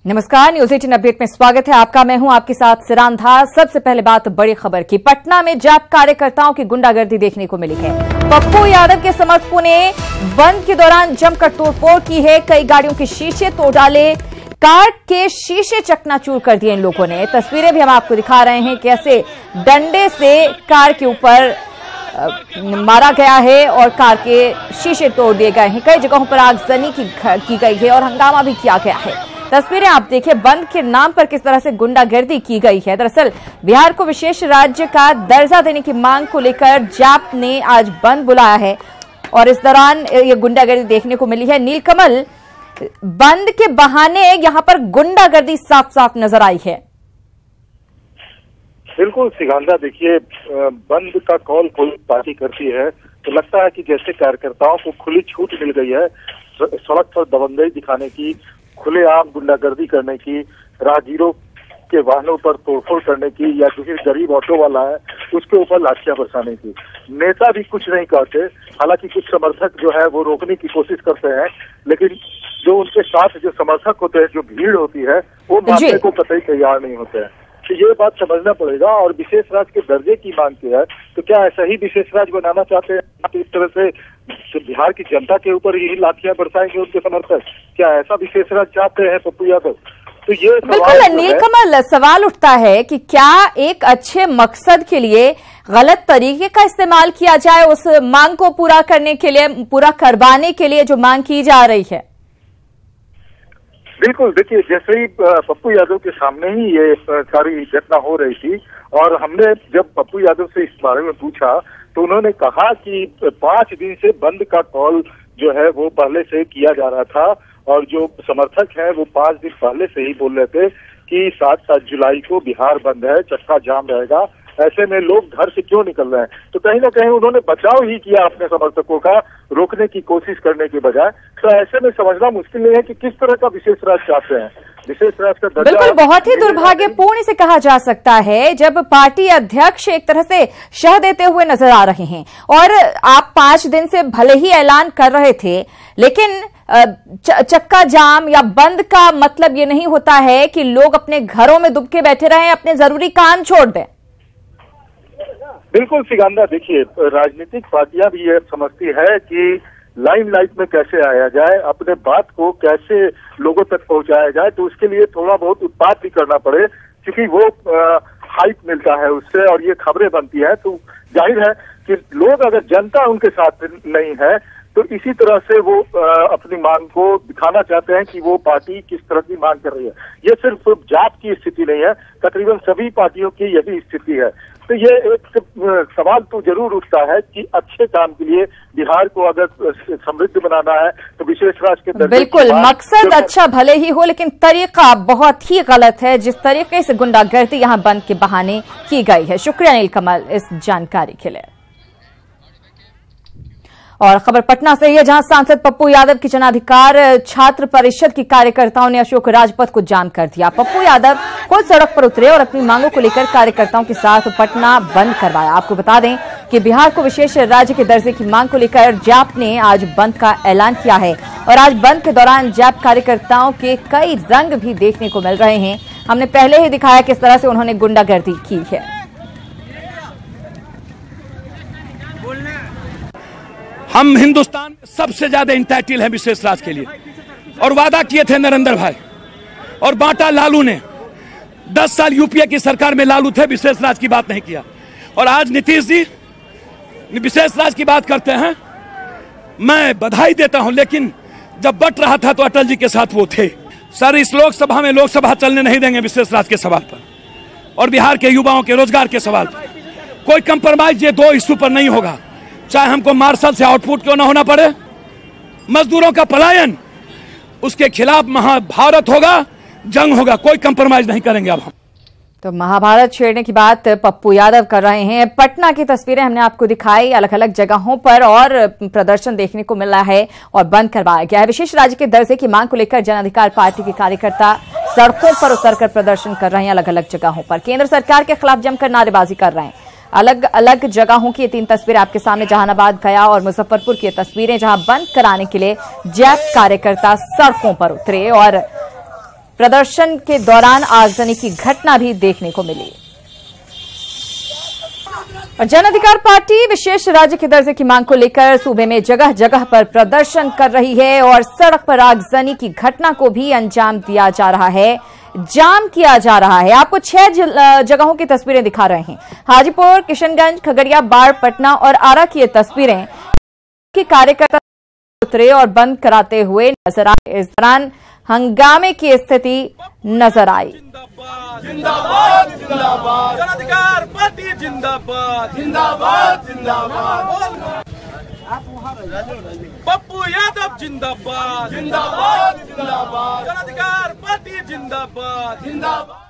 नमस्कार, news 18 update में स्वागत है आपका। मैं हूं आपके साथ सिरान धार। सबसे पहले बात बड़ी खबर की। पटना में जैप कार्यकर्ताओं की गुंडागर्दी देखने को मिली है। पप्पू यादव के समर्थकों ने बंद के दौरान जमकर तोड़फोड़ की है। कई गाड़ियों के शीशे तोड़ डाले, कार के शीशे चकनाचूर कर दिए इन लोगों ने। तस्वीरें भी हम आपको दिखा रहे हैं, कैसे डंडे से कार के ऊपर मारा गया है और कार के शीशे तोड़ दिए गए हैं। कई जगहों पर आगजनी की गई है और हंगामा भी किया गया है। तस्वीरें आप देखिए, बंद के नाम पर किस तरह से गुंडागर्दी की गई है। दरअसल बिहार को विशेष राज्य का दर्जा देने की मांग को लेकर जैप ने आज बंद बुलाया है और इस दौरान ये गुंडागर्दी देखने को मिली है। नीलकमल, बंद के बहाने यहां पर गुंडागर्दी साफ साफ नजर आई है। बिल्कुल सिगांदा, देखिए बंद का कॉल कोई पार्टी करती है तो लगता है कि जैसे कार्यकर्ताओं को खुली छूट मिल गई है सड़क पर दबंगई दिखाने की, खुलेआम गुंडागर्दी करने की, राहगीरों के वाहनों पर तोड़फोड़ करने की, या जो गरीब ऑटो वाला है उसके ऊपर लाठियां बरसाने की। नेता भी कुछ नहीं कहते, हालांकि कुछ समर्थक जो है वो रोकने की कोशिश करते हैं, लेकिन जो उनके साथ जो समर्थक होते हैं, जो भीड़ होती है, वो मानने को कतई तैयार नहीं होते हैं। तो ये बात समझना पड़ेगा। और विशेष राज्य के दर्जे की मांग की है तो क्या ऐसा ही विशेष राज्य बनाना चाहते हैं? इस तरह से बिहार की जनता के ऊपर यही लाठियां बरसाएंगे उनके समर्थक? क्या ऐसा विशेष राज्य चाहते हैं पप्पू यादव? तो ये बिल्कुल नीलकमल, सवाल उठता है कि क्या एक अच्छे मकसद के लिए गलत तरीके का इस्तेमाल किया जाए उस मांग को पूरा करने के लिए, पूरा करवाने के लिए जो मांग की जा रही है? बिल्कुल, देखिए जैसे ही पप्पू यादव के सामने ही ये सारी घटना हो रही थी और हमने जब पप्पू यादव से इस बारे में पूछा तो उन्होंने कहा कि 5 दिन से बंद का कॉल जो है वो पहले से किया जा रहा था और जो समर्थक है वो 5 दिन पहले से ही बोल रहे थे कि 7 जुलाई को बिहार बंद है, चक्का जाम रहेगा। ऐसे में लोग घर से क्यों निकल रहे हैं? तो कहीं ना कहीं उन्होंने बचाव ही किया अपने समर्थकों का, रोकने की कोशिश करने के बजाय। तो ऐसे में समझना मुश्किल नहीं है कि किस तरह का विशेष राज्य चाहते हैं। विशेष राज्य का दर्जा बिल्कुल बहुत ही दुर्भाग्यपूर्ण इसे कहा जा सकता है जब पार्टी अध्यक्ष एक तरह से शह देते हुए नजर आ रहे हैं। और आप 5 दिन से भले ही ऐलान कर रहे थे, लेकिन चक्का जाम या बंद का मतलब ये नहीं होता है कि लोग अपने घरों में दुबके बैठे रहें, अपने जरूरी काम छोड़ दें। बिल्कुल सिगांदा, देखिए राजनीतिक पार्टियां भी ये समझती है कि लाइमलाइट में कैसे आया जाए, अपने बात को कैसे लोगों तक पहुंचाया जाए, तो उसके लिए थोड़ा बहुत उत्पाद भी करना पड़े, क्योंकि वो हाइप मिलता है उससे और ये खबरें बनती है। तो जाहिर है कि लोग, अगर जनता उनके साथ नहीं है तो इसी तरह से वो अपनी मांग को दिखाना चाहते हैं कि वो पार्टी किस तरह की मांग कर रही है। ये सिर्फ जाप की स्थिति नहीं है, तकरीबन सभी पार्टियों की यही स्थिति है। तो ये एक सवाल तो जरूर उठता है कि अच्छे काम के लिए बिहार को अगर समृद्ध बनाना है तो विशेष राज्य के दर्जे, बिल्कुल मकसद अच्छा भले ही हो, लेकिन तरीका बहुत ही गलत है जिस तरीके से गुंडागर्दी यहां बंद के बहाने की गई है। शुक्रिया नीलकमल इस जानकारी के लिए। और खबर पटना से ही है, जहां सांसद पप्पू यादव की जनाधिकार छात्र परिषद की कार्यकर्ताओं ने अशोक राजपथ को जाम कर दिया। पप्पू यादव खुद सड़क पर उतरे और अपनी मांगों को लेकर कार्यकर्ताओं के साथ पटना बंद करवाया। आपको बता दें कि बिहार को विशेष राज्य के दर्जे की मांग को लेकर जैप ने आज बंद का ऐलान किया है और आज बंद के दौरान जैप कार्यकर्ताओं के कई रंग भी देखने को मिल रहे हैं। हमने पहले ही दिखाया किस तरह से उन्होंने गुंडागर्दी की है। हम हिंदुस्तान सबसे ज्यादा इंटाइटल है विशेष राज्य के लिए और वादा किए थे नरेंद्र भाई और बांटा लालू ने। 10 साल यूपीए की सरकार में लालू थे, विशेष राज्य की बात नहीं किया। और आज नीतीश जी विशेष राज्य की बात करते हैं, मैं बधाई देता हूं, लेकिन जब बट रहा था तो अटल जी के साथ वो थे। सर, इस लोकसभा में लोकसभा चलने नहीं देंगे विशेष राज्य के सवाल पर और बिहार के युवाओं के रोजगार के सवाल पर कोई कंप्रोमाइज ये 2 इश्यू पर नहीं होगा, चाहे हमको मार्शल से आउटपुट क्यों ना होना पड़े। मजदूरों का पलायन, उसके खिलाफ महाभारत होगा, जंग होगा, कोई कंप्रोमाइज नहीं करेंगे। अब हम तो महाभारत छेड़ने की बात पप्पू यादव कर रहे हैं। पटना की तस्वीरें हमने आपको दिखाई, अलग अलग जगहों पर और प्रदर्शन देखने को मिला है और बंद करवाया गया है। विशेष राज्य के दर्जे की मांग को लेकर जन अधिकार पार्टी के कार्यकर्ता सड़कों पर उतरकर प्रदर्शन कर रहे हैं अलग अलग जगहों पर। केंद्र सरकार के खिलाफ जमकर नारेबाजी कर रहे हैं। अलग अलग जगहों की ये 3 तस्वीरें आपके सामने, जहानाबाद, गया और मुजफ्फरपुर की तस्वीरें, जहां बंद कराने के लिए जैप कार्यकर्ता सड़कों पर उतरे और प्रदर्शन के दौरान आगजनी की घटना भी देखने को मिली। और जन अधिकार पार्टी विशेष राज्य के दर्जे की मांग को लेकर सूबे में जगह जगह पर प्रदर्शन कर रही है और सड़क पर आगजनी की घटना को भी अंजाम दिया जा रहा है, जाम किया जा रहा है। आपको 6 जगहों की तस्वीरें दिखा रहे हैं। हाजीपुर, किशनगंज, खगड़िया, बाढ़, पटना और आरा की ये तस्वीरें की कार्यकर्ता उतरे और बंद कराते हुए नजर आए। इस दौरान हंगामे की स्थिति नजर आई। जिंदाबाद जिंदाबाद जन अधिकार पार्टी जिंदाबाद जिंदाबाद जिंदाबाद पप्पू यादव जिंदाबाद जिंदाबाद जिंदाबाद जन अधिकार पार्टी जिंदाबाद जिंदाबाद।